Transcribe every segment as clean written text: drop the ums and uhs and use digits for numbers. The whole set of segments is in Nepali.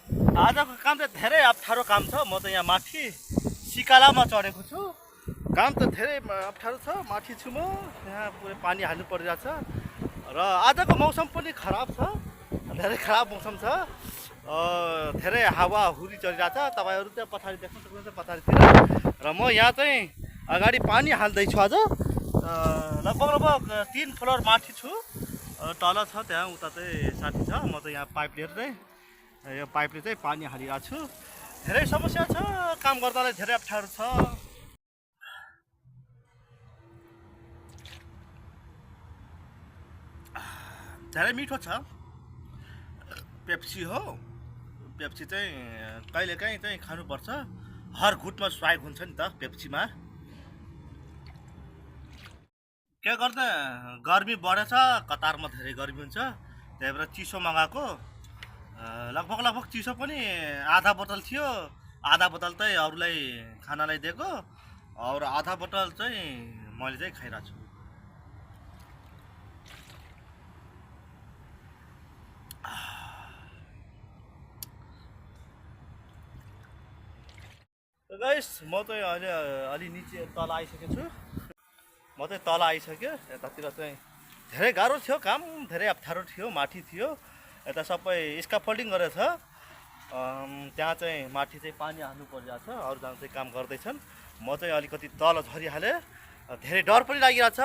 आजको काम चाहिँ धेरै अप्ठ्यारो काम छ। म त यहाँ माथि सिकालामा चढेको छु। काम त धेरै अप्ठ्यारो छ। माथि छु म, यहाँ पुरै पानी हाल्नु परिरहेछ र आजको मौसम पनि खराब छ, धेरै खराब मौसम छ। धेरै हावा हुरी चलिरहेछ। तपाईँहरू त्यहाँ पछाडि देख्न सक्नुहुन्छ, पछाडितिर। र म यहाँ चाहिँ अगाडि पानी हाल्दैछु आज। लगभग लगभग 3 फ्लोर माथि छु। तल छ त्यहाँ, उता चाहिँ साथी छ। म त यहाँ पाइप लिएर चाहिँ यो पाइपले चाहिँ पानी हालिरहेको छु। धेरै समस्या छ, काम गर्दालाई धेरै अप्ठ्यारो छ। धेरै मिठो छ पेप्सी हो। पेप्सी चाहिँ कहिलेकाहीँ चाहिँ खानुपर्छ। हर घुटमा स्वाग हुन्छ नि त पेप्सीमा। के गर्दा गर्मी बढेछ, कतारमा धेरै गर्मी हुन्छ, त्यही भएर चिसो मगाएको। लगभग लगभग चिसो पनि आधा बोतल थियो। आधा बोतल चाहिँ अरूलाई खानालाई दिएको, और आधा बोतल चाहिँ मैले चाहिँ खाइरहेको छु। गाइस, म चाहिँ अहिले अलि निचे तल आइसकेको छु। म चाहिँ तल आइसक्यो। यतातिर चाहिँ धेरै गाह्रो थियो काम, धेरै अप्ठ्यारो थियो। माथि थियो, यता सबै स्काफोल्डिङ गरेको छ। त्यहाँ चाहिँ माथि चाहिँ पानी हाल्नु परिरहेको छ, अरूजना चाहिँ काम गर्दैछन्। म चाहिँ अलिकति तल झरिहालेँ। धेरै डर पनि लागिरहेछ।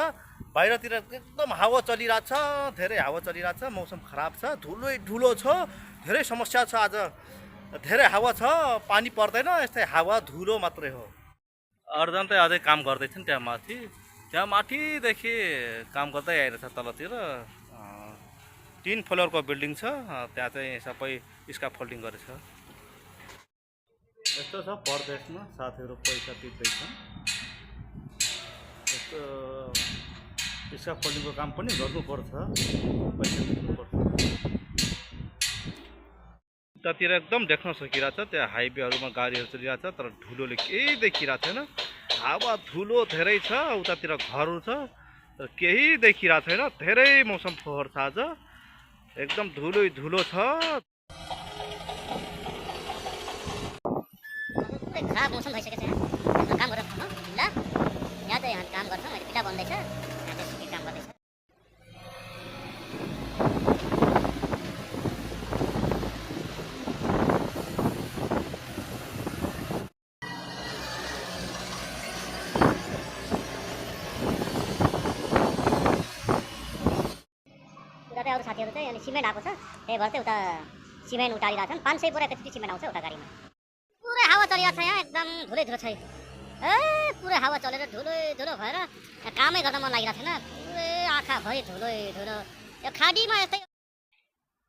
बाहिरतिर एकदम हावा चलिरहेछ, धेरै हावा चलिरहेछ। मौसम खराब छ, धुलो छ, धेरै समस्या छ। आज धेरै हावा छ, पानी पर्दैन, यस्तै हावा धुलो मात्रै हो। अरूजना चाहिँ अझै काम गर्दैछन् त्यहाँ माथि। त्यहाँ माथिदेखि काम गर्दै आइरहेछ तलतिर। 3 फ्लोरको बिल्डिङ छ, त्यहाँ चाहिँ सबै स्काफोल्डिङ गरेछ। यस्तो छ परदेशमा, साथीहरू पैसा तिर्दैछन्। यस्तो स्काफोल्डिङको काम पनि गर्नुपर्छ, पैसा तिर्नुपर्छ। उतातिर एकदम देख्न सकिरहेछ, त्यहाँ हाइवेहरूमा गाडीहरू चलिरहेछ, तर धुलोले केही देखिरहेको छैन। हावा धुलो धेरै छ, उतातिर घरहरू छ, तर केही देखिरहेको छैन। धेरै मौसम फोहोर छ आज, एकदम धुलै धुलो छ। पुरै खराब मौसम भइसकेको छ। यहाँ काम गरेर खानु ल, यहाँ चाहिँ काम गर्छ। मैले पिठा बन्दैछ, यहाँ चाहिँ सुकी काम गर्दैछ। उता चाहिँ अरू साथीहरू चाहिँ अनि सिमेन्ट आएको छ, त्यही भएर चाहिँ उता सिमेन्ट उतारिरहेको छन्। 500 बोरा एकचोटि सिमेन्ट आउँछ उता गाडीमा। पुरै हावा चलिरहेको छ यहाँ, एकदम धुलै धुलो छ। पुरै हावा चलेर धुलै धुलो भएर कामै गर्न मन लागिरहेको छैन। पुरै आँखाभरि धुलै धुलो। यो खाडीमा यस्तै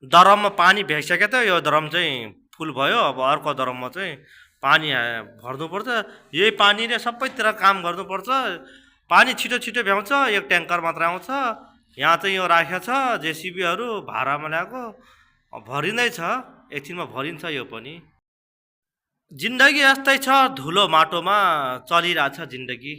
दरममा पानी भ्याइसक्यो त, यो दरम चाहिँ फुल भयो। अब अर्को दरममा चाहिँ पानी भर्नुपर्छ। यही पानीले सबैतिर काम गर्नुपर्छ। पानी छिटो छिटो भ्याउँछ, एक ट्याङ्कर मात्र आउँछ। यहाँ चाहिँ यो राखेको छ जेसिबीहरू भाडामा ल्याएको, भरिँदैछ, एकछिनमा भरिन्छ यो पनि। जिन्दगी यस्तै छ, धुलो माटोमा चलिरहेछ जिन्दगी।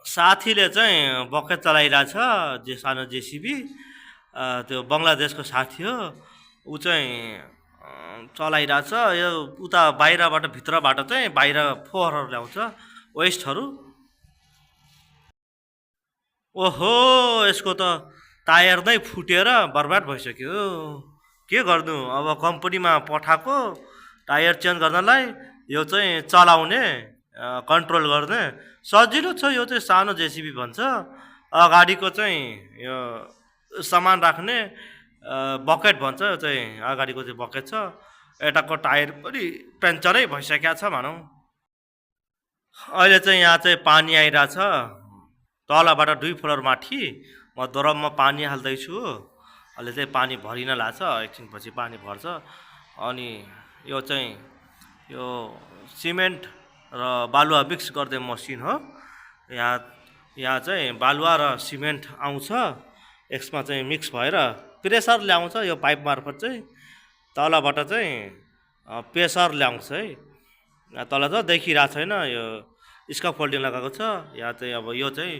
साथीले चाहिँ बकेट चलाइरहेछ, सानो जेसिबी। त्यो बङ्गलादेशको साथी हो, ऊ चाहिँ चलाइरहेछ। यो उता बाहिरबाट भित्रबाट चाहिँ बाहिर फोहोरहरू ल्याउँछ, वेस्टहरू। ओहो, यसको त टायर नै फुटेर बर्बाद भइसक्यो। के गर्नु अब, कम्पनीमा पठाएको टायर चेन्ज गर्नलाई। यो चाहिँ चलाउने, कन्ट्रोल गर्ने सजिलो छ। यो चाहिँ सानो जेसिबी भन्छ। अगाडिको चाहिँ यो सामान राख्ने बकेट भन्छ। यो चाहिँ अगाडिको चाहिँ बकेट छ। यताको टायर पनि पेन्चरै भइसकेको छ भनौँ। अहिले चाहिँ यहाँ चाहिँ पानी आइरहेछ तलबाट 2 फ्लोर माथि। म दरममा पानी हाल्दैछु। अहिले चाहिँ पानी भरिन लाग्छ, एकछिनपछि पानी भर्छ। अनि यो चाहिँ यो सिमेन्ट र बालुवा मिक्स गर्ने मसिन हो। यहाँ चाहिँ बालुवा र सिमेन्ट आउँछ, यसमा चाहिँ मिक्स भएर प्रेसर ल्याउँछ। यो पाइप मार्फत चाहिँ तलबाट चाहिँ प्रेसर ल्याउँछ है। तल त देखिरहेको छैन, यो स्काफोल्डिङ लगाएको छ। यहाँ चाहिँ अब यो चाहिँ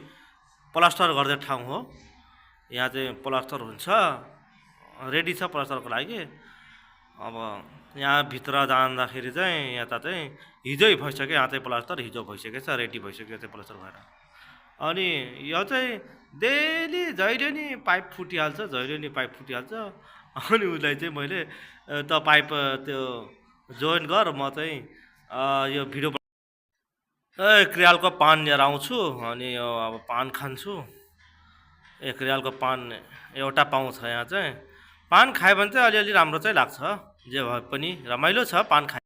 प्लास्टर गर्ने ठाउँ हो। यहाँ चाहिँ प्लास्टर हुन्छ, रेडी छ प्लास्टरको लागि। अब यहाँ भित्र जाँदाखेरि चाहिँ यता चाहिँ हिजै भइसक्यो, यहाँ चाहिँ प्लास्टर हिजो भइसकेको छ, रेडी भइसक्यो चाहिँ प्लास्टर भएर। अनि यो चाहिँ डेली जहिले नि पाइप फुटिहाल्छ, जहिले नि पाइप फुटिहाल्छ। अनि उसलाई चाहिँ मैले त पाइप त्यो जोइन गर, म चाहिँ यो भिडियो क्रियालको पान लिएर आउँछु अनि यो अब पान खान्छु। क्रियालको पान एउटा पाउँछ यहाँ चाहिँ। पान खायो भने चाहिँ अलिअलि राम्रो चाहिँ लाग्छ, जे भए पनि रमाइलो छ पान खायो।